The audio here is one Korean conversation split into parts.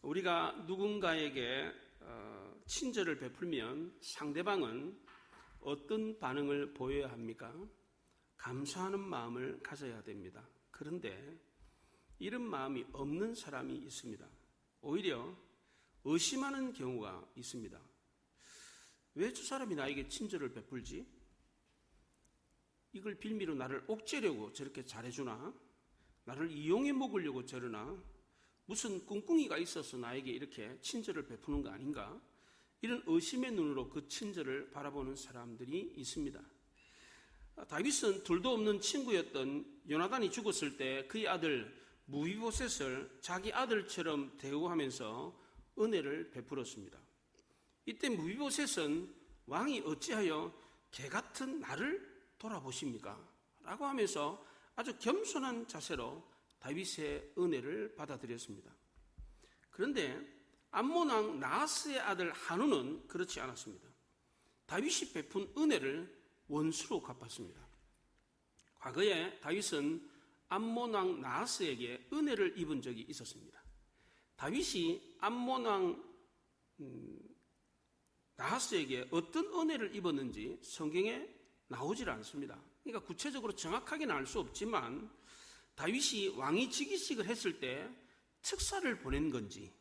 우리가 누군가에게 친절을 베풀면 상대방은 어떤 반응을 보여야 합니까? 감사하는 마음을 가져야 됩니다. 그런데 이런 마음이 없는 사람이 있습니다. 오히려 의심하는 경우가 있습니다. 왜 저 사람이 나에게 친절을 베풀지? 이걸 빌미로 나를 옥죄려고 저렇게 잘해주나? 나를 이용해 먹으려고 저러나? 무슨 꿍꿍이가 있어서 나에게 이렇게 친절을 베푸는 거 아닌가? 이런 의심의 눈으로 그 친절을 바라보는 사람들이 있습니다. 다윗은 둘도 없는 친구였던 요나단이 죽었을 때 그의 아들 무비보셋을 자기 아들처럼 대우하면서 은혜를 베풀었습니다. 이때 무비보셋은 왕이 어찌하여 개 같은 나를 돌아보십니까? 라고 하면서 아주 겸손한 자세로 다윗의 은혜를 받아들였습니다. 그런데 암몬 왕 나하스의 아들 한우는 그렇지 않았습니다. 다윗이 베푼 은혜를 원수로 갚았습니다. 과거에 다윗은 암몬 왕 나하스에게 은혜를 입은 적이 있었습니다. 다윗이 암몬 왕 나하스에게 어떤 은혜를 입었는지 성경에 나오질 않습니다. 그러니까 구체적으로 정확하게는 알 수 없지만 다윗이 왕위 즉위식을 했을 때 특사를 보낸 건지,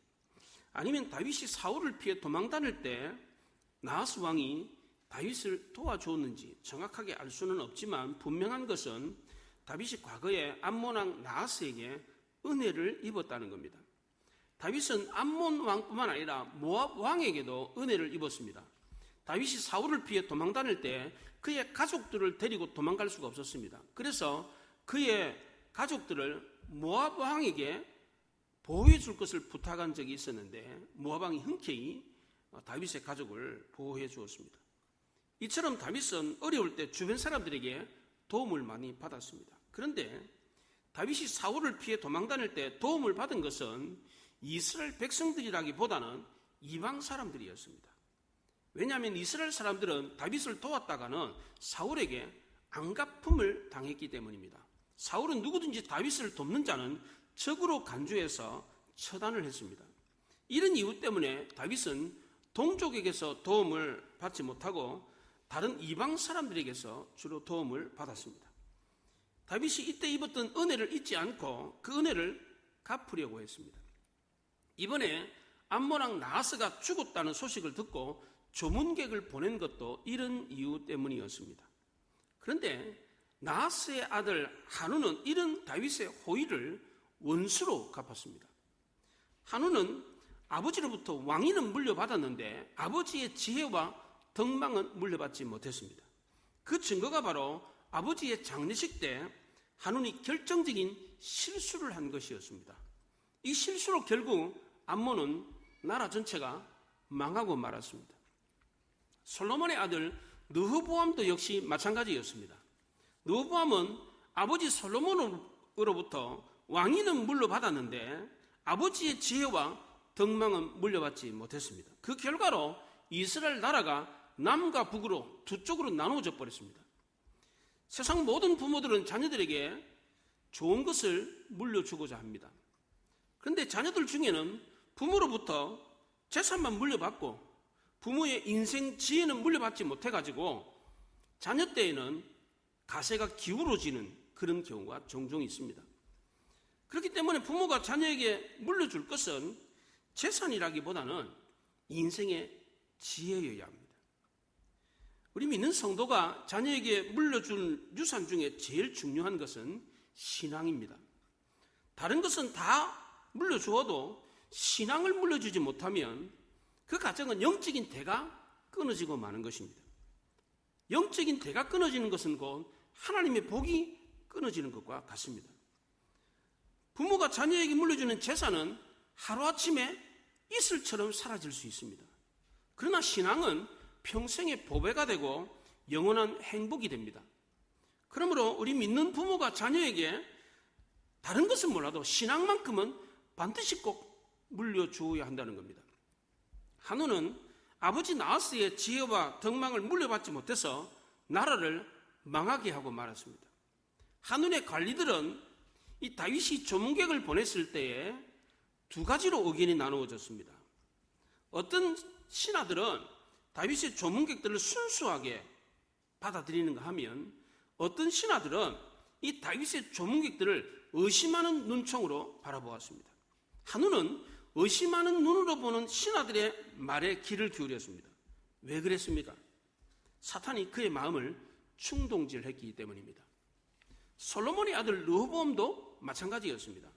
아니면 다윗이 사울을 피해 도망 다닐 때 나하스 왕이 다윗을 도와주었는지 정확하게 알 수는 없지만 분명한 것은 다윗이 과거에 암몬 왕 나하스에게 은혜를 입었다는 겁니다. 다윗은 암몬 왕뿐만 아니라 모압 왕에게도 은혜를 입었습니다. 다윗이 사울을 피해 도망 다닐 때 그의 가족들을 데리고 도망갈 수가 없었습니다. 그래서 그의 가족들을 모압 왕에게 보호해 줄 것을 부탁한 적이 있었는데 모압 왕이 흔쾌히 다윗의 가족을 보호해 주었습니다. 이처럼 다윗은 어려울 때 주변 사람들에게 도움을 많이 받았습니다. 그런데 다윗이 사울을 피해 도망 다닐 때 도움을 받은 것은 이스라엘 백성들이라기보다는 이방 사람들이었습니다. 왜냐하면 이스라엘 사람들은 다윗을 도왔다가는 사울에게 안갚음을 당했기 때문입니다. 사울은 누구든지 다윗을 돕는 자는 적으로 간주해서 처단을 했습니다. 이런 이유 때문에 다윗은 동족에게서 도움을 받지 못하고 다른 이방 사람들에게서 주로 도움을 받았습니다. 다윗이 이때 입었던 은혜를 잊지 않고 그 은혜를 갚으려고 했습니다. 이번에 암몬 왕 나하스가 죽었다는 소식을 듣고 조문객을 보낸 것도 이런 이유 때문이었습니다. 그런데 나하스의 아들 한우는 이런 다윗의 호의를 원수로 갚았습니다. 한우는 아버지로부터 왕위는 물려받았는데 아버지의 지혜와 덕망은 물려받지 못했습니다. 그 증거가 바로 아버지의 장례식 때 한운이 결정적인 실수를 한 것이었습니다. 이 실수로 결국 암몬은 나라 전체가 망하고 말았습니다. 솔로몬의 아들 르호보암도 역시 마찬가지였습니다. 르호보암은 아버지 솔로몬으로부터 왕위는 물려받았는데 아버지의 지혜와 덕망은 물려받지 못했습니다. 그 결과로 이스라엘 나라가 남과 북으로 두 쪽으로 나누어져 버렸습니다. 세상 모든 부모들은 자녀들에게 좋은 것을 물려주고자 합니다. 그런데 자녀들 중에는 부모로부터 재산만 물려받고 부모의 인생 지혜는 물려받지 못해가지고 자녀 때에는 가세가 기울어지는 그런 경우가 종종 있습니다. 그렇기 때문에 부모가 자녀에게 물려줄 것은 재산이라기보다는 인생의 지혜여야 합니다. 우리 믿는 성도가 자녀에게 물려준 유산 중에 제일 중요한 것은 신앙입니다. 다른 것은 다 물려주어도 신앙을 물려주지 못하면 그 가정은 영적인 대가 끊어지고 마는 것입니다. 영적인 대가 끊어지는 것은 곧 하나님의 복이 끊어지는 것과 같습니다. 부모가 자녀에게 물려주는 재산은 하루아침에 이슬처럼 사라질 수 있습니다. 그러나 신앙은 평생의 보배가 되고 영원한 행복이 됩니다. 그러므로 우리 믿는 부모가 자녀에게 다른 것은 몰라도 신앙만큼은 반드시 꼭 물려주어야 한다는 겁니다. 한우는 아버지 나하스의 지혜와 덕망을 물려받지 못해서 나라를 망하게 하고 말았습니다. 한운의 관리들은 이 다윗이 조문객을 보냈을 때에 두 가지로 의견이 나누어졌습니다. 어떤 신하들은 다윗의 조문객들을 순수하게 받아들이는가 하면, 어떤 신하들은 이 다윗의 조문객들을 의심하는 눈총으로 바라보았습니다. 한우는 의심하는 눈으로 보는 신하들의 말에 귀를 기울였습니다. 왜 그랬습니까? 사탄이 그의 마음을 충동질했기 때문입니다. 솔로몬의 아들 르호보암도 마찬가지였습니다.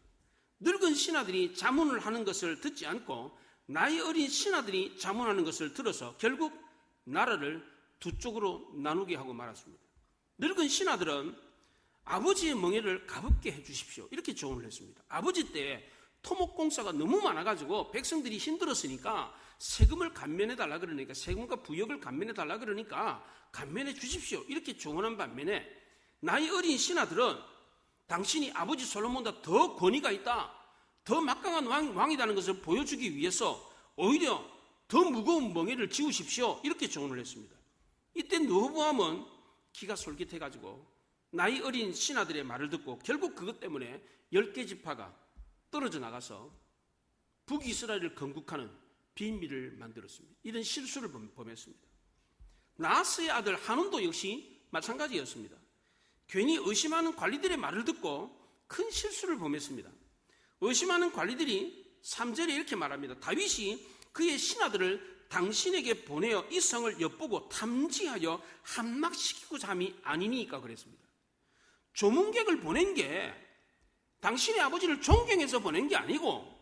늙은 신하들이 자문을 하는 것을 듣지 않고 나이 어린 신하들이 자문하는 것을 들어서 결국 나라를 두 쪽으로 나누게 하고 말았습니다. 늙은 신하들은 아버지의 멍에를 가볍게 해주십시오, 이렇게 조언을 했습니다. 아버지 때 토목공사가 너무 많아가지고 백성들이 힘들었으니까 세금을 감면해달라 그러니까, 세금과 부역을 감면해달라 그러니까 감면해 주십시오, 이렇게 조언한 반면에 나이 어린 신하들은 당신이 아버지 솔로몬보다 더 권위가 있다, 더 막강한 왕이라는 것을 보여주기 위해서 오히려 더 무거운 멍에를 지우십시오, 이렇게 조언을 했습니다. 이때 르호보암은 기가 솔깃해가지고 나이 어린 신하들의 말을 듣고 결국 그것 때문에 10개 지파가 떨어져 나가서 북이스라엘을 건국하는 비밀을 만들었습니다. 이런 실수를 범했습니다. 나하스의 아들 한운도 역시 마찬가지였습니다. 괜히 의심하는 관리들의 말을 듣고 큰 실수를 범했습니다. 의심하는 관리들이 3절에 이렇게 말합니다. 다윗이 그의 신하들을 당신에게 보내어 이 성을 엿보고 탐지하여 함락시키고자 함이 아니니까 그랬습니다. 조문객을 보낸 게 당신의 아버지를 존경해서 보낸 게 아니고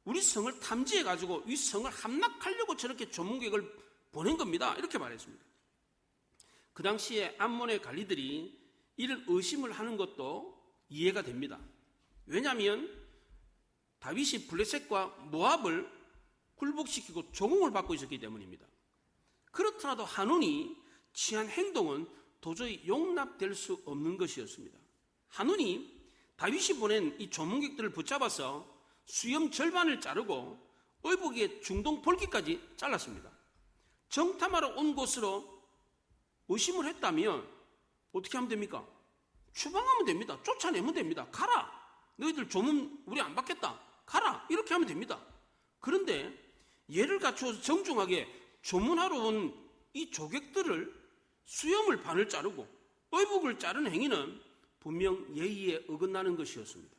우리 성을 탐지해가지고 이 성을 함락하려고 저렇게 조문객을 보낸 겁니다, 이렇게 말했습니다. 그 당시에 암몬의 관리들이 이를 의심을 하는 것도 이해가 됩니다. 왜냐하면 다윗이 블레셋과 모압을 굴복시키고 조공을 받고 있었기 때문입니다. 그렇더라도 한운이 취한 행동은 도저히 용납될 수 없는 것이었습니다. 한운이 다윗이 보낸 이 조문객들을 붙잡아서 수염 절반을 자르고 의복의 중동 볼기까지 잘랐습니다. 정탐하러 온 곳으로 의심을 했다면 어떻게 하면 됩니까? 추방하면 됩니다. 쫓아내면 됩니다. 가라, 너희들 조문 우리 안 받겠다, 가라, 이렇게 하면 됩니다. 그런데 예를 갖추어서 정중하게 조문하러 온 이 조객들을 수염을 반을 자르고 의복을 자르는 행위는 분명 예의에 어긋나는 것이었습니다.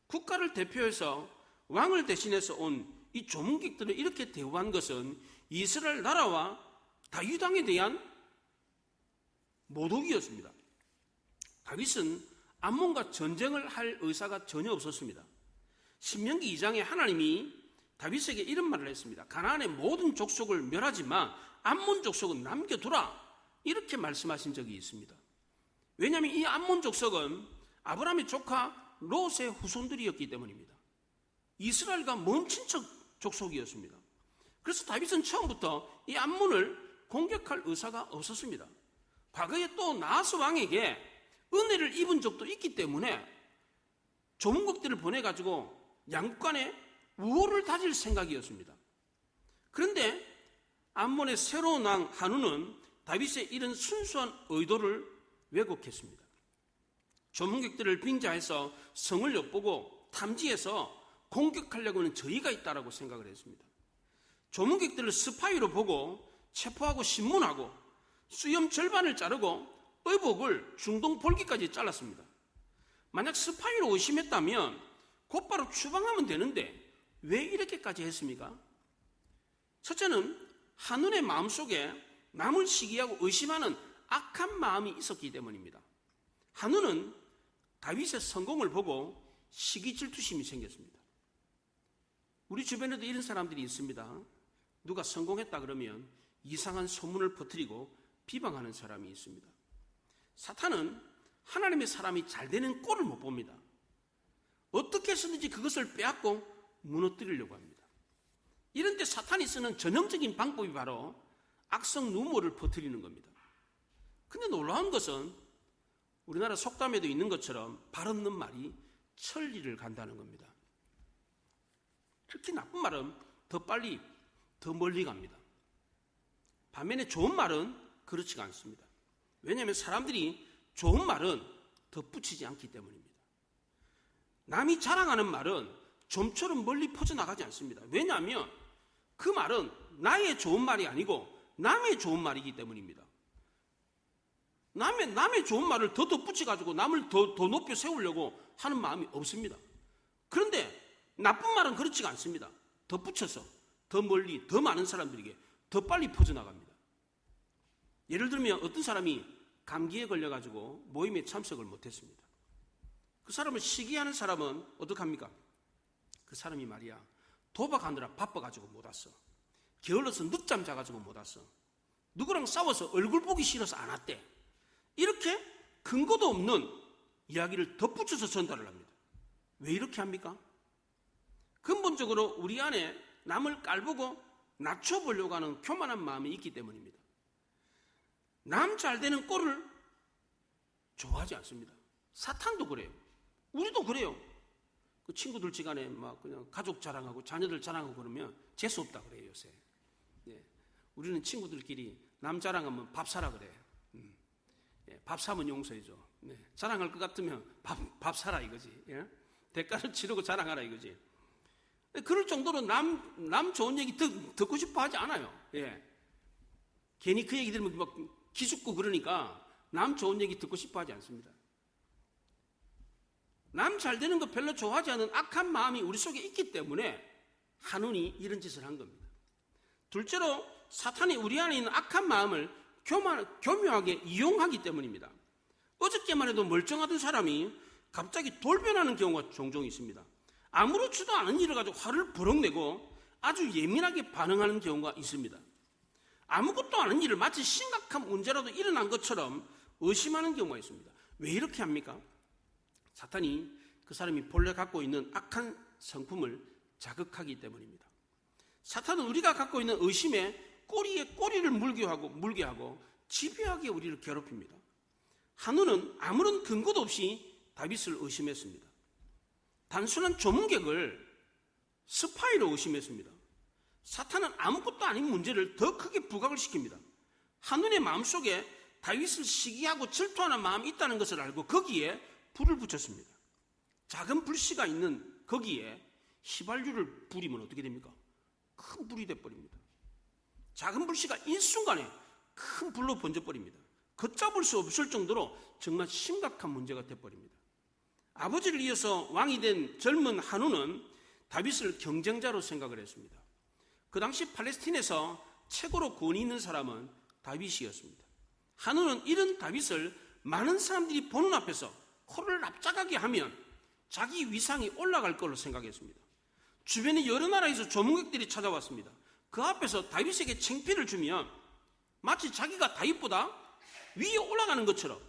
국가를 대표해서 왕을 대신해서 온 이 조문객들을 이렇게 대우한 것은 이스라엘 나라와 다윗 왕에 대한 모독이었습니다. 다윗은 암몬과 전쟁을 할 의사가 전혀 없었습니다. 신명기 2장에 하나님이 다윗에게 이런 말을 했습니다. 가나안의 모든 족속을 멸하지만 암몬 족속은 남겨두라, 이렇게 말씀하신 적이 있습니다. 왜냐하면 이 암몬 족속은 아브라함의 조카 롯의 후손들이었기 때문입니다. 이스라엘과 먼 친척 족속이었습니다. 그래서 다윗은 처음부터 이 암몬을 공격할 의사가 없었습니다. 과거에 또 나하스 왕에게 은혜를 입은 적도 있기 때문에 조문객들을 보내가지고 양국 간에 우호를 다질 생각이었습니다. 그런데 암몬의 새로운 왕 한운은 다윗의 이런 순수한 의도를 왜곡했습니다. 조문객들을 빙자해서 성을 엿보고 탐지해서 공격하려고 하는 저희가 있다라고 생각을 했습니다. 조문객들을 스파이로 보고 체포하고 신문하고 수염 절반을 자르고 의복을 중동 볼기까지 잘랐습니다. 만약 스파이로 의심했다면 곧바로 추방하면 되는데 왜 이렇게까지 했습니까? 첫째는 한운의 마음속에 남을 시기하고 의심하는 악한 마음이 있었기 때문입니다. 한운은 다윗의 성공을 보고 시기 질투심이 생겼습니다. 우리 주변에도 이런 사람들이 있습니다. 누가 성공했다 그러면 이상한 소문을 퍼뜨리고 비방하는 사람이 있습니다. 사탄은 하나님의 사람이 잘 되는 꼴을 못 봅니다. 어떻게 해서든지 그것을 빼앗고 무너뜨리려고 합니다. 이런 때 사탄이 쓰는 전형적인 방법이 바로 악성 루머를 퍼뜨리는 겁니다. 근데 놀라운 것은 우리나라 속담에도 있는 것처럼 발 없는 말이 천리를 간다는 겁니다. 특히 나쁜 말은 더 빨리 더 멀리 갑니다. 반면에 좋은 말은 그렇지가 않습니다. 왜냐하면 사람들이 좋은 말은 덧붙이지 않기 때문입니다. 남이 자랑하는 말은 좀처럼 멀리 퍼져나가지 않습니다. 왜냐하면 그 말은 나의 좋은 말이 아니고 남의 좋은 말이기 때문입니다. 남의 좋은 말을 더 덧붙여가지고 남을 더 높여 세우려고 하는 마음이 없습니다. 그런데 나쁜 말은 그렇지가 않습니다. 덧붙여서 더 멀리 더 많은 사람들에게 더 빨리 퍼져나갑니다. 예를 들면 어떤 사람이 감기에 걸려가지고 모임에 참석을 못했습니다. 그 사람을 시기하는 사람은 어떡합니까? 그 사람이 말이야 도박하느라 바빠가지고 못 왔어. 게을러서 늦잠 자가지고 못 왔어. 누구랑 싸워서 얼굴 보기 싫어서 안 왔대. 이렇게 근거도 없는 이야기를 덧붙여서 전달을 합니다. 왜 이렇게 합니까? 근본적으로 우리 안에 남을 깔보고 낮춰보려고 하는 교만한 마음이 있기 때문입니다. 남 잘 되는 꼴을 좋아하지 않습니다. 사탄도 그래요. 우리도 그래요. 그 친구들 지간에 막 그냥 가족 자랑하고 자녀들 자랑하고 그러면 재수 없다 그래요, 요새. 예. 우리는 친구들끼리 남 자랑하면 밥 사라 그래. 예. 밥 사면 용서해줘. 네. 자랑할 것 같으면 밥 사라 이거지. 예? 대가를 치르고 자랑하라 이거지. 그럴 정도로 남 좋은 얘기 듣고 싶어 하지 않아요. 예. 괜히 그 얘기 들으면 막 기죽고 그러니까 남 좋은 얘기 듣고 싶어 하지 않습니다. 남 잘 되는 거 별로 좋아하지 않은 악한 마음이 우리 속에 있기 때문에 한운이 이런 짓을 한 겁니다. 둘째로 사탄이 우리 안에 있는 악한 마음을 교묘하게 이용하기 때문입니다. 어저께만 해도 멀쩡하던 사람이 갑자기 돌변하는 경우가 종종 있습니다. 아무렇지도 않은 일을 가지고 화를 버럭 내고 아주 예민하게 반응하는 경우가 있습니다. 아무것도 아닌 일을 마치 심각한 문제라도 일어난 것처럼 의심하는 경우가 있습니다. 왜 이렇게 합니까? 사탄이 그 사람이 본래 갖고 있는 악한 성품을 자극하기 때문입니다. 사탄은 우리가 갖고 있는 의심에 꼬리에 꼬리를 물게 하고 집요하게 우리를 괴롭힙니다. 한우는 아무런 근거도 없이 다윗을 의심했습니다. 단순한 조문객을 스파이로 의심했습니다. 사탄은 아무것도 아닌 문제를 더 크게 부각을 시킵니다. 한눈의 마음속에 다윗을 시기하고 질투하는 마음이 있다는 것을 알고 거기에 불을 붙였습니다. 작은 불씨가 있는 거기에 휘발유를 뿌리면 어떻게 됩니까? 큰 불이 돼버립니다. 작은 불씨가 일순간에 큰 불로 번져버립니다. 걷잡을 수 없을 정도로 정말 심각한 문제가 돼버립니다. 아버지를 이어서 왕이 된 젊은 한우는 다윗을 경쟁자로 생각을 했습니다. 그 당시 팔레스틴에서 최고로 권위 있는 사람은 다윗이었습니다. 한우는 이런 다윗을 많은 사람들이 보는 앞에서 코를 납작하게 하면 자기 위상이 올라갈 걸로 생각했습니다. 주변에 여러 나라에서 조문객들이 찾아왔습니다. 그 앞에서 다윗에게 창피를 주면 마치 자기가 다윗보다 위에 올라가는 것처럼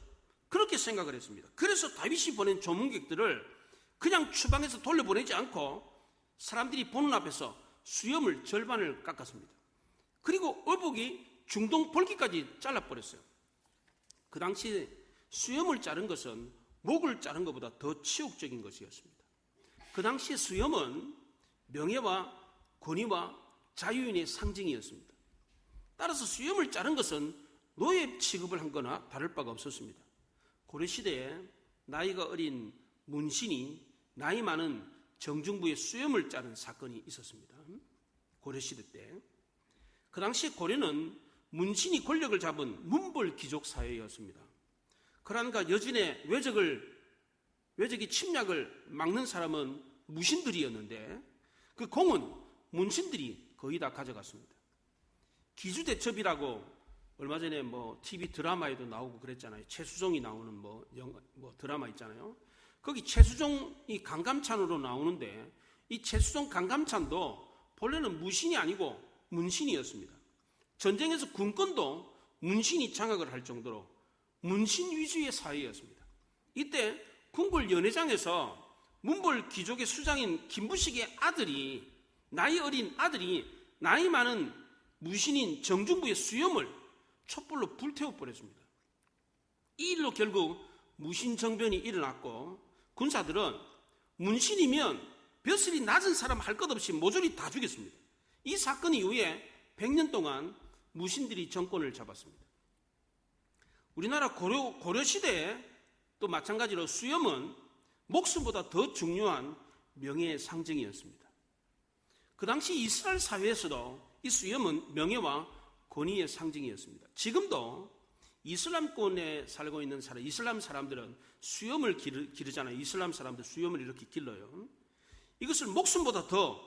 그렇게 생각을 했습니다. 그래서 다윗이 보낸 조문객들을 그냥 추방해서 돌려보내지 않고 사람들이 보는 앞에서 수염을 절반을 깎았습니다. 그리고 의복이 중동 볼기까지 잘라버렸어요. 그 당시 수염을 자른 것은 목을 자른 것보다 더 치욕적인 것이었습니다. 그 당시 수염은 명예와 권위와 자유인의 상징이었습니다. 따라서 수염을 자른 것은 노예 취급을 한 거나 다를 바가 없었습니다. 고려시대에 나이가 어린 문신이 나이 많은 정중부의 수염을 자른 사건이 있었습니다. 고려시대 때. 그 당시 고려는 문신이 권력을 잡은 문벌 귀족 사회였습니다. 그러니까 여진의 외적의 침략을 막는 사람은 무신들이었는데 그 공은 문신들이 거의 다 가져갔습니다. 기주대첩이라고 얼마 전에 TV 드라마에도 나오고 그랬잖아요. 최수종이 나오는 드라마 있잖아요. 거기 최수종이 강감찬으로 나오는데 이 최수종 강감찬도 본래는 무신이 아니고 문신이었습니다. 전쟁에서 군권도 문신이 장악을 할 정도로 문신 위주의 사회였습니다. 이때 궁궐 연회장에서 문벌 귀족의 수장인 김부식의 아들이 나이 어린 아들이 나이 많은 무신인 정중부의 수염을 촛불로 불태워버렸습니다. 이 일로 결국 무신정변이 일어났고 군사들은 문신이면 벼슬이 낮은 사람 할 것 없이 모조리 다 죽였습니다. 이 사건 이후에 100년 동안 무신들이 정권을 잡았습니다. 우리나라 고려시대에 또 마찬가지로 수염은 목숨보다 더 중요한 명예의 상징이었습니다. 그 당시 이스라엘 사회에서도 이 수염은 명예와 권위의 상징이었습니다. 지금도 이슬람권에 살고 있는 이슬람 사람들은 수염을 기르잖아요. 이슬람 사람들 수염을 이렇게 길러요. 이것을 목숨보다 더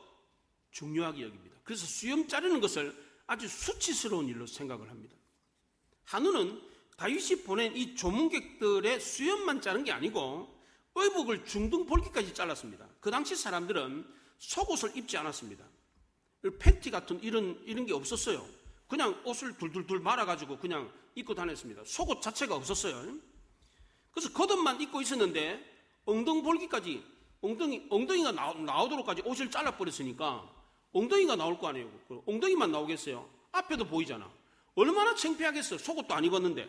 중요하게 여깁니다. 그래서 수염 자르는 것을 아주 수치스러운 일로 생각을 합니다. 한우는 다윗이 보낸 이 조문객들의 수염만 자른 게 아니고 의복을 중등 볼기까지 잘랐습니다. 그 당시 사람들은 속옷을 입지 않았습니다. 팬티 같은 이런 게 없었어요. 그냥 옷을 둘둘둘 말아가지고 그냥 입고 다녔습니다. 속옷 자체가 없었어요. 그래서 겉옷만 입고 있었는데 엉덩볼기까지 엉덩이가 나오도록까지 옷을 잘라버렸으니까 엉덩이가 나올 거 아니에요. 엉덩이만 나오겠어요? 앞에도 보이잖아. 얼마나 창피하겠어요. 속옷도 안 입었는데.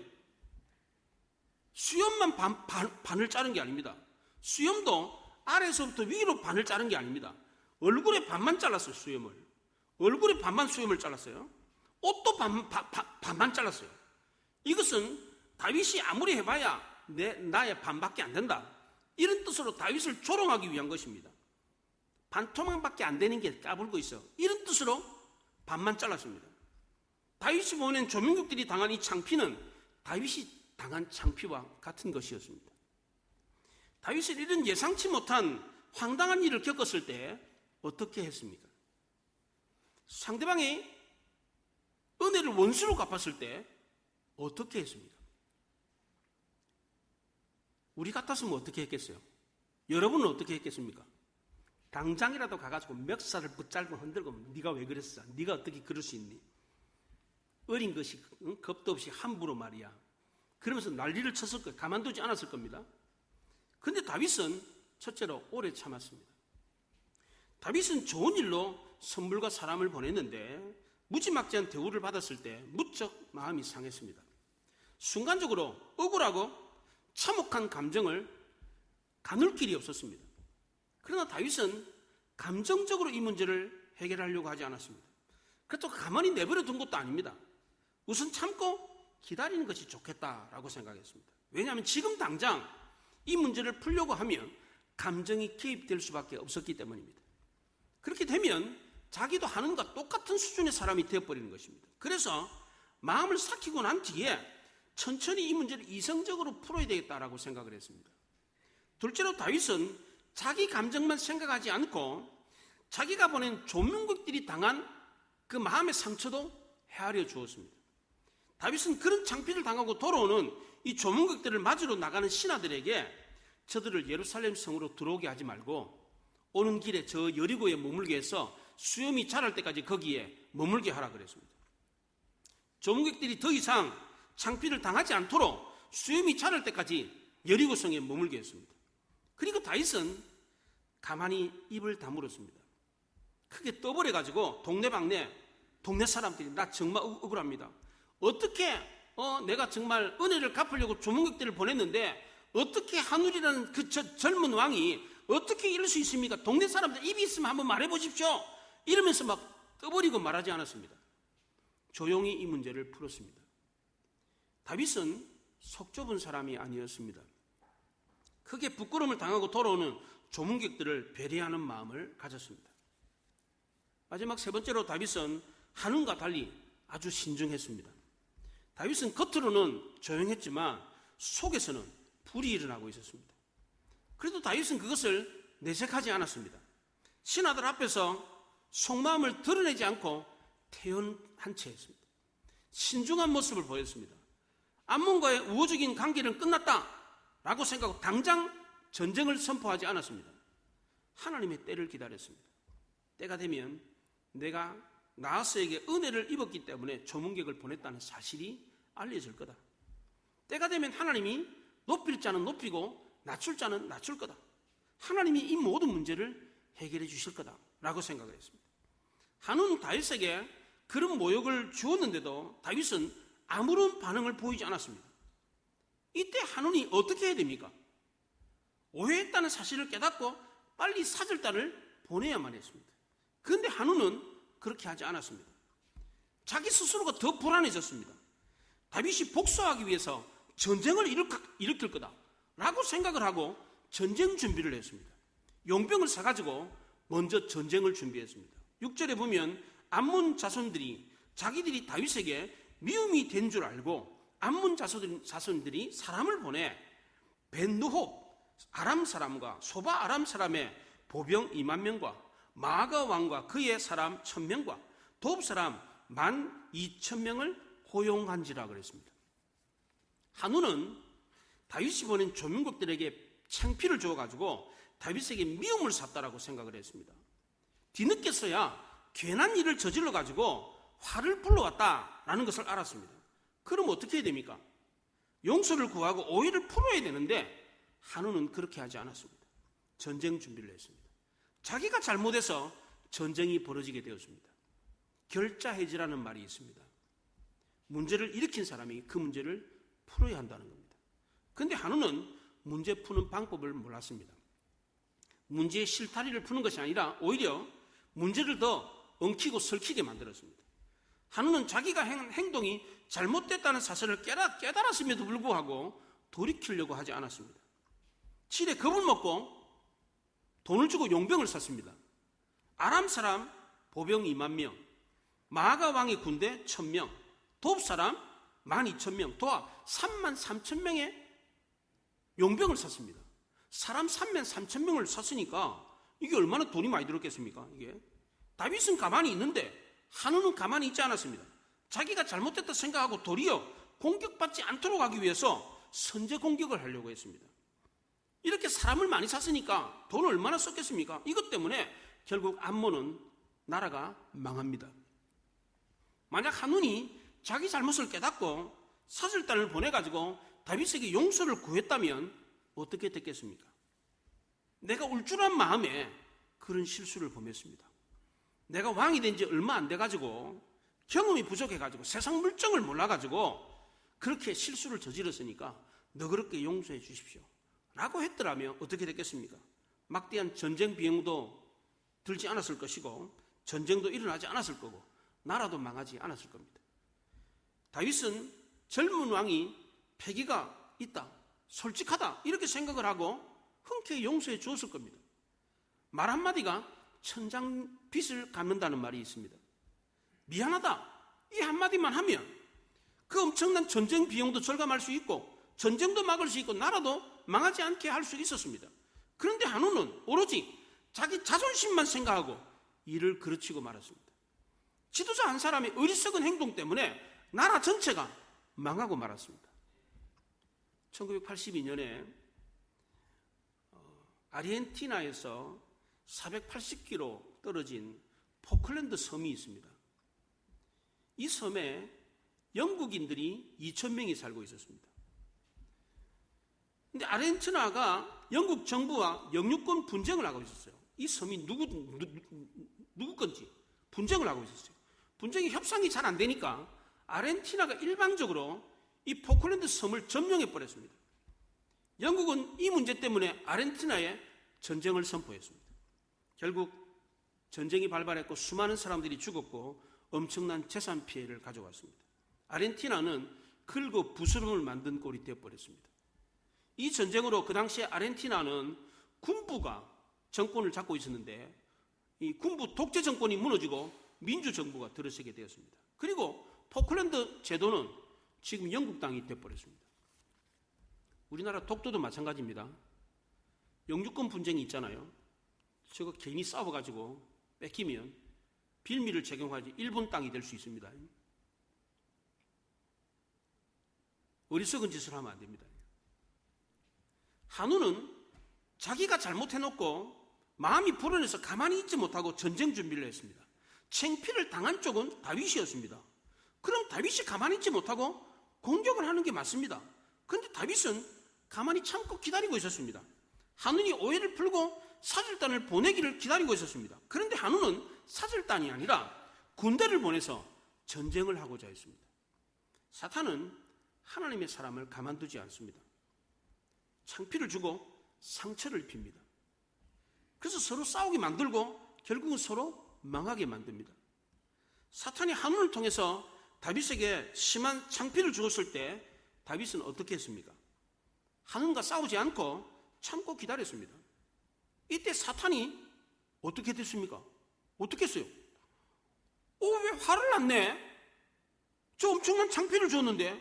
수염만 반을 자른 게 아닙니다. 수염도 아래에서부터 위로 반을 자른 게 아닙니다. 얼굴에 반만 잘랐어요. 수염을. 얼굴에 반만 수염을 잘랐어요. 옷도 반만 잘랐어요. 이것은 다윗이 아무리 해봐야 나의 반밖에 안 된다. 이런 뜻으로 다윗을 조롱하기 위한 것입니다. 반토막밖에 안 되는 게 까불고 있어. 이런 뜻으로 반만 잘랐습니다. 다윗이 보낸 조민국들이 당한 이 창피는 다윗이 당한 창피와 같은 것이었습니다. 다윗은 이런 예상치 못한 황당한 일을 겪었을 때 어떻게 했습니까? 상대방이 은혜를 원수로 갚았을 때 어떻게 했습니까? 우리 같았으면 어떻게 했겠어요? 여러분은 어떻게 했겠습니까? 당장이라도 가가지고 멱살을 붙잡고 흔들고 네가 왜 그랬어? 네가 어떻게 그럴 수 있니? 어린 것이 겁도 없이 함부로 말이야. 그러면서 난리를 쳤을 거예요. 가만두지 않았을 겁니다. 그런데 다윗은 첫째로 오래 참았습니다. 다윗은 좋은 일로 선물과 사람을 보냈는데 무지막지한 대우를 받았을 때 무척 마음이 상했습니다. 순간적으로 억울하고 참혹한 감정을 가눌 길이 없었습니다. 그러나 다윗은 감정적으로 이 문제를 해결하려고 하지 않았습니다. 그렇다고 가만히 내버려 둔 것도 아닙니다. 우선 참고 기다리는 것이 좋겠다라고 생각했습니다. 왜냐하면 지금 당장 이 문제를 풀려고 하면 감정이 개입될 수밖에 없었기 때문입니다. 그렇게 되면 자기도 하는과 똑같은 수준의 사람이 되어버리는 것입니다. 그래서 마음을 삭히고 난 뒤에 천천히 이 문제를 이성적으로 풀어야 되겠다라고 생각을 했습니다. 둘째로 다윗은 자기 감정만 생각하지 않고 자기가 보낸 조문국들이 당한 그 마음의 상처도 헤아려 주었습니다. 다윗은 그런 창피를 당하고 돌아오는 이 조문국들을 맞으러 나가는 신하들에게 저들을 예루살렘 성으로 들어오게 하지 말고 오는 길에 저 여리고에 머물게 해서 수염이 자랄 때까지 거기에 머물게 하라 그랬습니다. 조문객들이 더 이상 창피를 당하지 않도록 수염이 자랄 때까지 여리고 성에 머물게 했습니다. 그리고 다윗은 가만히 입을 다물었습니다. 크게 떠버려가지고 동네 사람들이 나 정말 억울합니다. 어떻게 내가 정말 은혜를 갚으려고 조문객들을 보냈는데 어떻게 한울이라는 그 젊은 왕이 어떻게 이럴 수 있습니까? 동네 사람들 입이 있으면 한번 말해보십시오. 이러면서 막 떠버리고 말하지 않았습니다. 조용히 이 문제를 풀었습니다. 다윗은 속 좁은 사람이 아니었습니다. 크게 부끄러움을 당하고 돌아오는 조문객들을 배려하는 마음을 가졌습니다. 마지막 세 번째로 다윗은 한운과 달리 아주 신중했습니다. 다윗은 겉으로는 조용했지만 속에서는 불이 일어나고 있었습니다. 그래도 다윗은 그것을 내색하지 않았습니다. 신하들 앞에서 속마음을 드러내지 않고 태연한 채 했습니다. 신중한 모습을 보였습니다. 암몬과의 우호적인 관계는 끝났다라고 생각하고 당장 전쟁을 선포하지 않았습니다. 하나님의 때를 기다렸습니다. 때가 되면 내가 나하스에게 은혜를 입었기 때문에 조문객을 보냈다는 사실이 알려질 거다. 때가 되면 하나님이 높일 자는 높이고 낮출 자는 낮출 거다. 하나님이 이 모든 문제를 해결해 주실 거다라고 생각을 했습니다. 한운 다윗에게 그런 모욕을 주었는데도 다윗은 아무런 반응을 보이지 않았습니다. 이때 한운이 어떻게 해야 됩니까? 오해했다는 사실을 깨닫고 빨리 사절단을 보내야만 했습니다. 그런데 한운은 그렇게 하지 않았습니다. 자기 스스로가 더 불안해졌습니다. 다윗이 복수하기 위해서 전쟁을 일으킬 거다라고 생각을 하고 전쟁 준비를 했습니다. 용병을 사가지고 먼저 전쟁을 준비했습니다. 6절에 보면 암몬 자손들이 자기들이 다윗에게 미움이 된 줄 알고 암몬 자손들이 사람을 보내 벤누홉 아람 사람과 소바 아람 사람의 보병 2만 명과 마아가 왕과 그의 사람 1,000명과 돕 사람 12,000명을 호용한지라 그랬습니다. 한우는 다윗이 보낸 조민국들에게 창피를 주어가지고 다윗에게 미움을 샀다라고 생각을 했습니다. 뒤늦게서야 괜한 일을 저질러가지고 화를 불러왔다라는 것을 알았습니다. 그럼 어떻게 해야 됩니까? 용서를 구하고 오해를 풀어야 되는데 한우는 그렇게 하지 않았습니다. 전쟁 준비를 했습니다. 자기가 잘못해서 전쟁이 벌어지게 되었습니다. 결자해지라는 말이 있습니다. 문제를 일으킨 사람이 그 문제를 풀어야 한다는 겁니다. 그런데 한우는 문제 푸는 방법을 몰랐습니다. 문제의 실타리를 푸는 것이 아니라 오히려 문제를 더 엉키고 설키게 만들었습니다. 한우는 자기가 행동이 잘못됐다는 사실을 깨달았음에도 불구하고 돌이키려고 하지 않았습니다. 칠에 겁을 먹고 돈을 주고 용병을 샀습니다. 아람 사람 보병 2만 명, 마아가 왕의 군대 1,000명, 돕 사람 12,000명, 도합 33,000명의 용병을 샀습니다. 사람 33,000명을 샀으니까 이게 얼마나 돈이 많이 들었겠습니까? 이게 다윗은 가만히 있는데 한우는 가만히 있지 않았습니다. 자기가 잘못됐다 생각하고 도리어 공격받지 않도록 하기 위해서 선제 공격을 하려고 했습니다. 이렇게 사람을 많이 샀으니까 돈을 얼마나 썼겠습니까? 이것 때문에 결국 암몬은 나라가 망합니다. 만약 한운이 자기 잘못을 깨닫고 사절단을 보내가지고 다윗에게 용서를 구했다면 어떻게 됐겠습니까? 내가 울줄한 마음에 그런 실수를 범했습니다. 내가 왕이 된 지 얼마 안 돼가지고 경험이 부족해가지고 세상 물정을 몰라가지고 그렇게 실수를 저질렀으니까 너그럽게 용서해 주십시오 라고 했더라면 어떻게 됐겠습니까? 막대한 전쟁 비용도 들지 않았을 것이고 전쟁도 일어나지 않았을 거고 나라도 망하지 않았을 겁니다. 다윗은 젊은 왕이 패기가 있다, 솔직하다 이렇게 생각을 하고 흔쾌히 용서해 주었을 겁니다. 말 한마디가 천장빚을 갚는다는 말이 있습니다. 미안하다 이 한마디만 하면 그 엄청난 전쟁 비용도 절감할 수 있고 전쟁도 막을 수 있고 나라도 망하지 않게 할 수 있었습니다. 그런데 한우는 오로지 자기 자존심만 생각하고 일을 그르치고 말았습니다. 지도자 한 사람의 어리석은 행동 때문에 나라 전체가 망하고 말았습니다. 1982년에 아르헨티나에서 480km 떨어진 포클랜드 섬이 있습니다. 이 섬에 영국인들이 2,000명이 살고 있었습니다. 그런데 아르헨티나가 영국 정부와 영유권 분쟁을 하고 있었어요. 이 섬이 누구 건지 분쟁을 하고 있었어요. 분쟁이 협상이 잘 안 되니까 아르헨티나가 일방적으로 이 포클랜드 섬을 점령해 버렸습니다. 영국은 이 문제 때문에 아르헨티나에 전쟁을 선포했습니다. 결국 전쟁이 발발했고 수많은 사람들이 죽었고 엄청난 재산 피해를 가져왔습니다. 아르헨티나는 긁어 부스럼을 만든 꼴이 되어버렸습니다. 이 전쟁으로 그 당시에 아르헨티나는 군부가 정권을 잡고 있었는데 이 군부 독재 정권이 무너지고 민주정부가 들어서게 되었습니다. 그리고 포클랜드 제도는 지금 영국 땅이 되어버렸습니다. 우리나라 독도도 마찬가지입니다. 영주권 분쟁이 있잖아요. 저거 괜히 싸워가지고 뺏기면 빌미를 적용하지 일본 땅이 될 수 있습니다. 어리석은 짓을 하면 안 됩니다. 한우는 자기가 잘못해놓고 마음이 불안해서 가만히 있지 못하고 전쟁 준비를 했습니다. 창피를 당한 쪽은 다윗이었습니다. 그럼 다윗이 가만히 있지 못하고 공격을 하는 게 맞습니다. 그런데 다윗은 가만히 참고 기다리고 있었습니다. 한운이 오해를 풀고 사절단을 보내기를 기다리고 있었습니다. 그런데 한운은 사절단이 아니라 군대를 보내서 전쟁을 하고자 했습니다. 사탄은 하나님의 사람을 가만두지 않습니다. 창피를 주고 상처를 입힙니다. 그래서 서로 싸우게 만들고 결국은 서로 망하게 만듭니다. 사탄이 한운을 통해서 다윗에게 심한 창피를 주었을 때 다윗은 어떻게 했습니까? 한운과 싸우지 않고 참고 기다렸습니다. 이때 사탄이 어떻게 됐습니까? 어떻게 했어요? 왜 화를 안 내? 저 엄청난 창피를 줬는데,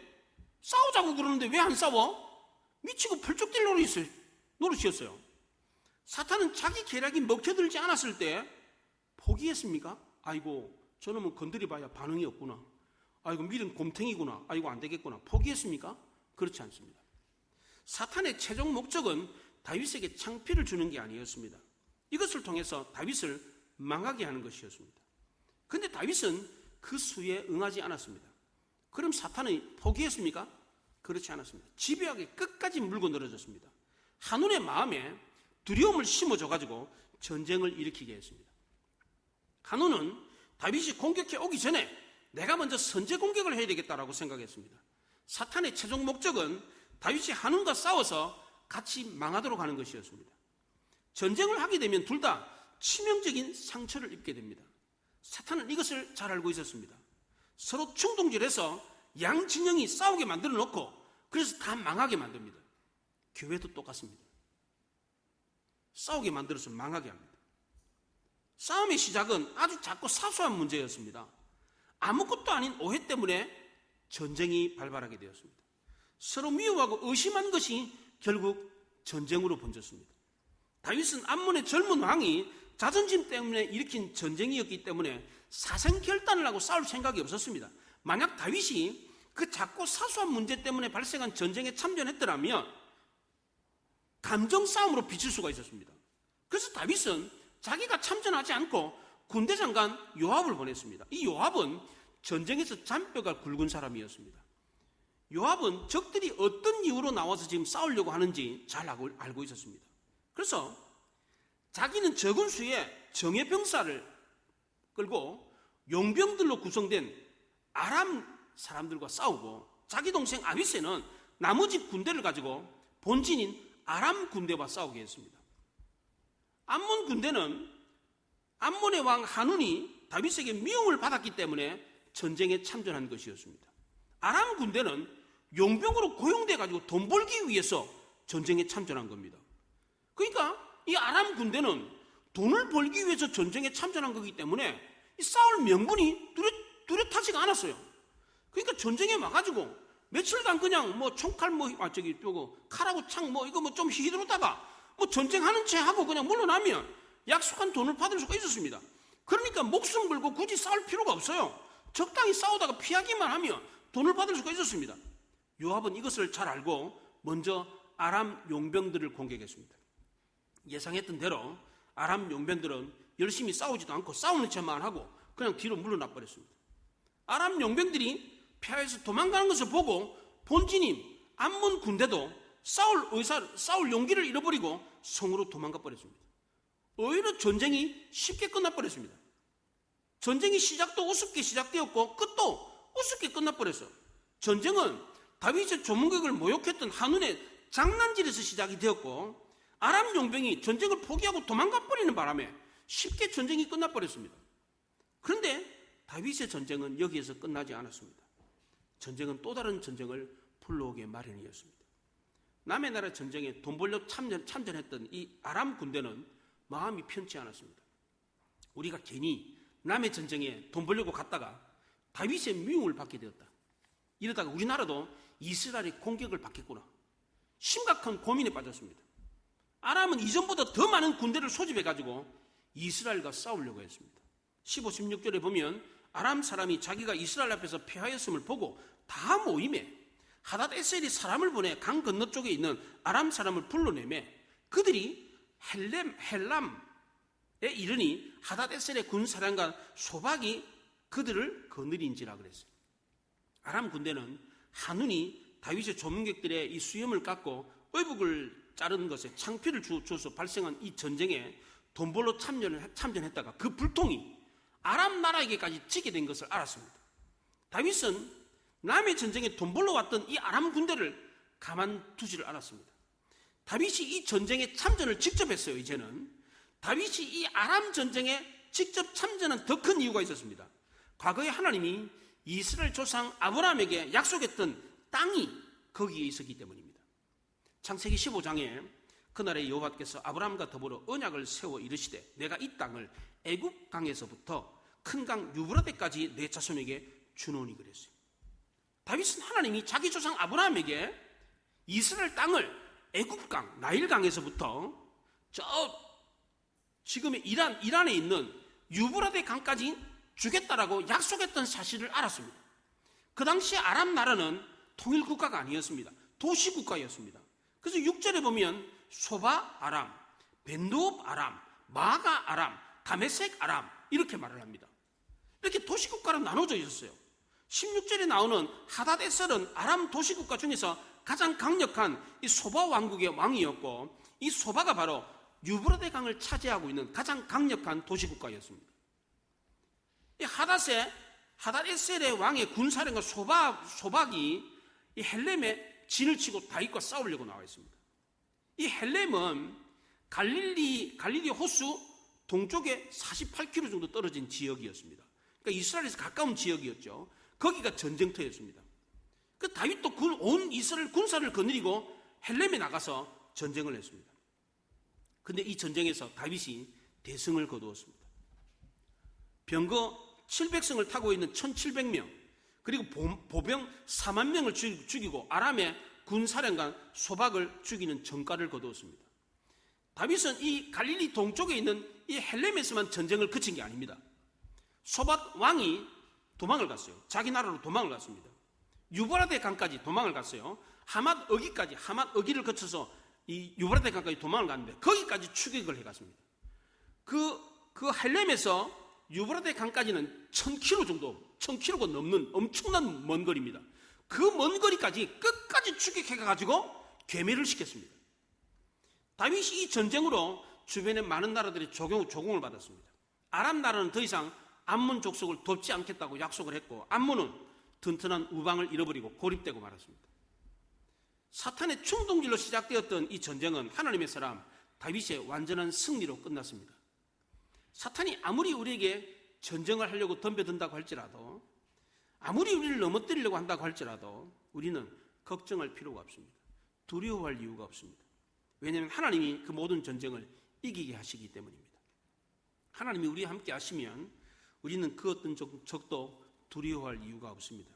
싸우자고 그러는데 왜 안 싸워? 미치고 펄쩍 뛸 노릇이었어요. 사탄은 자기 계략이 먹혀들지 않았을 때 포기했습니까? 아이고, 저놈은 건드려봐야 반응이 없구나. 아이고, 밀은 곰탱이구나. 아이고, 안 되겠구나. 포기했습니까? 그렇지 않습니다. 사탄의 최종 목적은 다윗에게 창피를 주는 게 아니었습니다. 이것을 통해서 다윗을 망하게 하는 것이었습니다. 그런데 다윗은 그 수에 응하지 않았습니다. 그럼 사탄이 포기했습니까? 그렇지 않았습니다. 집요하게 끝까지 물고 늘어졌습니다. 한눈의 마음에 두려움을 심어줘가지고 전쟁을 일으키게 했습니다. 한눈은 다윗이 공격해 오기 전에 내가 먼저 선제 공격을 해야 되겠다라고 생각했습니다. 사탄의 최종 목적은 다윗이 한눈과 싸워서 같이 망하도록 하는 것이었습니다. 전쟁을 하게 되면 둘 다 치명적인 상처를 입게 됩니다. 사탄은 이것을 잘 알고 있었습니다. 서로 충동질해서 양 진영이 싸우게 만들어 놓고 그래서 다 망하게 만듭니다. 교회도 똑같습니다. 싸우게 만들어서 망하게 합니다. 싸움의 시작은 아주 작고 사소한 문제였습니다. 아무것도 아닌 오해 때문에 전쟁이 발발하게 되었습니다. 서로 미워하고 의심한 것이 결국 전쟁으로 번졌습니다. 다윗은 암몬의 젊은 왕이 자존심 때문에 일으킨 전쟁이었기 때문에 사생결단을 하고 싸울 생각이 없었습니다. 만약 다윗이 그 작고 사소한 문제 때문에 발생한 전쟁에 참전했더라면 감정 싸움으로 비칠 수가 있었습니다. 그래서 다윗은 자기가 참전하지 않고 군대 장관 요압을 보냈습니다. 이 요압은 전쟁에서 잔뼈가 굵은 사람이었습니다. 요압은 적들이 어떤 이유로 나와서 지금 싸우려고 하는지 잘 알고 있었습니다. 그래서 자기는 적은 수의 정예병사를 끌고 용병들로 구성된 아람 사람들과 싸우고 자기 동생 아비새는 나머지 군대를 가지고 본진인 아람 군대와 싸우게 했습니다. 암몬 군대는 암몬의 왕 한운이 다윗에게 미움을 받았기 때문에 전쟁에 참전한 것이었습니다. 아람 군대는 용병으로 고용돼 가지고 돈 벌기 위해서 전쟁에 참전한 겁니다. 그러니까 이 아람 군대는 돈을 벌기 위해서 전쟁에 참전한 거기 때문에 이 싸울 명분이 뚜렷하지가 않았어요. 그러니까 전쟁에 와가지고 며칠간 그냥 총칼 칼하고 창 이거 좀 휘두르다가 전쟁하는 채 하고 그냥 물러나면 약속한 돈을 받을 수가 있었습니다. 그러니까 목숨 걸고 굳이 싸울 필요가 없어요. 적당히 싸우다가 피하기만 하면 돈을 받을 수가 있었습니다. 요압은 이것을 잘 알고 먼저 아람 용병들을 공격했습니다. 예상했던 대로 아람 용병들은 열심히 싸우지도 않고 싸우는 척만 하고 그냥 뒤로 물러나 버렸습니다. 아람 용병들이 피하여서 도망가는 것을 보고 본진인 암몬 군대도 싸울 용기를 잃어버리고 성으로 도망가 버렸습니다. 오히려 전쟁이 쉽게 끝나버렸습니다. 전쟁이 시작도 우습게 시작되었고 끝도 우습게 끝나버렸어요. 전쟁은 다윗의 조문객을 모욕했던 한운의 장난질에서 시작이 되었고 아람 용병이 전쟁을 포기하고 도망가 버리는 바람에 쉽게 전쟁이 끝나버렸습니다. 그런데 다윗의 전쟁은 여기에서 끝나지 않았습니다. 전쟁은 또 다른 전쟁을 불러오게 마련이었습니다. 남의 나라 전쟁에 돈 벌려 참전했던 이 아람 군대는 마음이 편치 않았습니다. 우리가 괜히 남의 전쟁에 돈 벌려고 갔다가 다윗의 미움을 받게 되었다. 이러다가 우리나라도 이스라엘의 공격을 받겠구나. 심각한 고민에 빠졌습니다. 아람은 이전보다 더 많은 군대를 소집해가지고 이스라엘과 싸우려고 했습니다. 15, 16절에 보면 아람 사람이 자기가 이스라엘 앞에서 패하였음을 보고 다 모임에 하닷 에셀이 사람을 보내 강 건너쪽에 있는 아람 사람을 불러내매 그들이 헬람에 이르니 하닷 에셀의 군사령관 소박이 그들을 거느린지라 그랬어요. 아람 군대는 한운이 다윗의 조문객들의 이 수염을 깎고 의복을 자른 것에 창피를 주어서 발생한 이 전쟁에 돈 벌러 참전했다가 그 불통이 아람 나라에게까지 지게 된 것을 알았습니다. 다윗은 남의 전쟁에 돈 벌러 왔던 이 아람 군대를 가만두지를 않았습니다. 다윗이 이 전쟁에 참전을 직접 했어요. 이제는 다윗이 이 아람 전쟁에 직접 참전한 더 큰 이유가 있었습니다. 과거에 하나님이 이스라엘 조상 아브라함에게 약속했던 땅이 거기에 있었기 때문입니다. 창세기 15장에 그날에 여호와께서 아브라함과 더불어 언약을 세워 이르시되 내가 이 땅을 애굽 강에서부터 큰 강 유브라데까지 내 자손에게 주노니 그랬어요. 다윗은 하나님이 자기 조상 아브라함에게 이스라엘 땅을 애굽강 나일강에서부터 저 지금의 이란에 있는 유브라데 강까지 주겠다라고 약속했던 사실을 알았습니다. 그 당시 아람 나라는 통일 국가가 아니었습니다. 도시 국가였습니다. 그래서 6절에 보면 소바 아람, 벤누업 아람, 마가 아람, 다메섹 아람 이렇게 말을 합니다. 이렇게 도시 국가로 나눠져 있었어요. 16절에 나오는 하닷에셀은 아람 도시 국가 중에서 가장 강력한 이 소바 왕국의 왕이었고, 이 소바가 바로 유브라데 강을 차지하고 있는 가장 강력한 도시 국가였습니다. 이 하닷에셀의 왕의 군사령관 소박이 이 헬렘에 진을 치고 다윗과 싸우려고 나와 있습니다. 이 헬렘은 갈릴리 호수 동쪽에 48km 정도 떨어진 지역이었습니다. 그러니까 이스라엘에서 가까운 지역이었죠. 거기가 전쟁터였습니다. 그 다윗도 온 이스라엘 군사를 거느리고 헬렘에 나가서 전쟁을 했습니다. 그런데 이 전쟁에서 다윗이 대승을 거두었습니다. 병거 700승을 타고 있는 1700명, 그리고 보병 4만 명을 죽이고 아람의 군사령관 소박을 죽이는 전과를 거두었습니다. 다윗은 이 갈릴리 동쪽에 있는 이 헬렘에서만 전쟁을 그친 게 아닙니다. 소박 왕이 도망을 갔어요. 자기 나라로 도망을 갔습니다. 유브라데 강까지 도망을 갔어요. 하맛 어기를 거쳐서 이 유브라데 강까지 도망을 갔는데 거기까지 추격을 해갔습니다. 그 헬렘에서 유브라데 강까지는 1000km가 넘는 엄청난 먼 거리입니다. 그 먼 거리까지 끝까지 추격해가지고 괴멸을 시켰습니다. 다윗이 이 전쟁으로 주변의 많은 나라들이 조공을 받았습니다. 아람 나라는 더 이상 암몬 족속을 돕지 않겠다고 약속을 했고, 암몬은 튼튼한 우방을 잃어버리고 고립되고 말았습니다. 사탄의 충동질로 시작되었던 이 전쟁은 하나님의 사람 다윗의 완전한 승리로 끝났습니다. 사탄이 아무리 우리에게 전쟁을 하려고 덤벼든다고 할지라도, 아무리 우리를 넘어뜨리려고 한다고 할지라도 우리는 걱정할 필요가 없습니다. 두려워할 이유가 없습니다. 왜냐하면 하나님이 그 모든 전쟁을 이기게 하시기 때문입니다. 하나님이 우리와 함께 하시면 우리는 그 어떤 적도 두려워할 이유가 없습니다.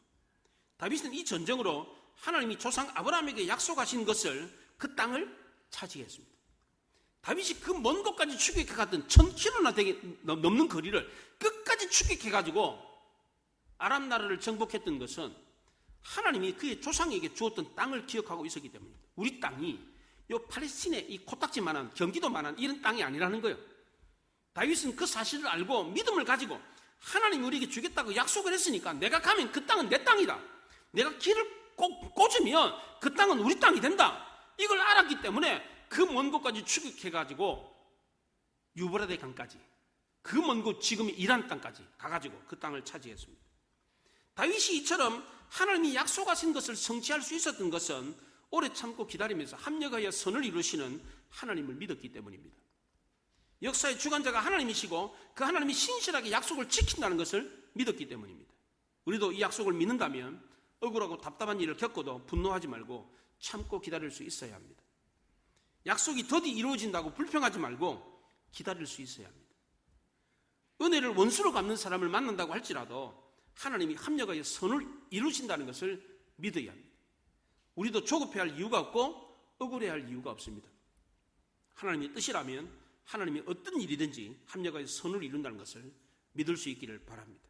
다윗은 이 전쟁으로 하나님이 조상 아브라함에게 약속하신 것을, 그 땅을 차지했습니다. 다윗이 그 먼 곳까지 추격해갔던 1000km나 넘는 거리를 끝까지 추격해가지고 아람 나라를 정복했던 것은 하나님이 그의 조상에게 주었던 땅을 기억하고 있었기 때문입니다. 우리 땅이 요 팔레스틴의 이 코딱지만한, 경기도만한 이런 땅이 아니라는 거예요. 다윗은 그 사실을 알고 믿음을 가지고 하나님이 우리에게 주겠다고 약속을 했으니까 내가 가면 그 땅은 내 땅이다. 내가 길을 꽂으면 그 땅은 우리 땅이 된다. 이걸 알았기 때문에 그 먼 곳까지 추격해가지고 유브라데 강까지, 그 먼 곳 지금의 이란 땅까지 가가지고 그 땅을 차지했습니다. 다윗이 이처럼 하나님이 약속하신 것을 성취할 수 있었던 것은 오래 참고 기다리면서 합력하여 선을 이루시는 하나님을 믿었기 때문입니다. 역사의 주관자가 하나님이시고 그 하나님이 신실하게 약속을 지킨다는 것을 믿었기 때문입니다. 우리도 이 약속을 믿는다면 억울하고 답답한 일을 겪어도 분노하지 말고 참고 기다릴 수 있어야 합니다. 약속이 더디 이루어진다고 불평하지 말고 기다릴 수 있어야 합니다. 은혜를 원수로 갚는 사람을 만난다고 할지라도 하나님이 합력하여 선을 이루신다는 것을 믿어야 합니다. 우리도 조급해할 이유가 없고 억울해할 이유가 없습니다. 하나님의 뜻이라면 하나님이 어떤 일이든지 합력하여 선을 이룬다는 것을 믿을 수 있기를 바랍니다.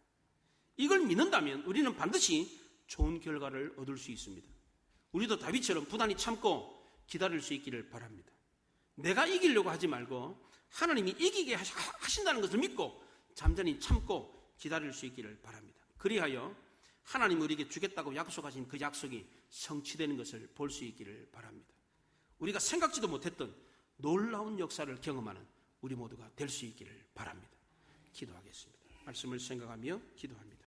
이걸 믿는다면 우리는 반드시 좋은 결과를 얻을 수 있습니다. 우리도 다윗처럼 부단히 참고 기다릴 수 있기를 바랍니다. 내가 이기려고 하지 말고 하나님이 이기게 하신다는 것을 믿고 잠잠히 참고 기다릴 수 있기를 바랍니다. 그리하여 하나님이 우리에게 주겠다고 약속하신 그 약속이 성취되는 것을 볼 수 있기를 바랍니다. 우리가 생각지도 못했던 놀라운 역사를 경험하는 우리 모두가 될 수 있기를 바랍니다. 기도하겠습니다. 말씀을 생각하며 기도합니다.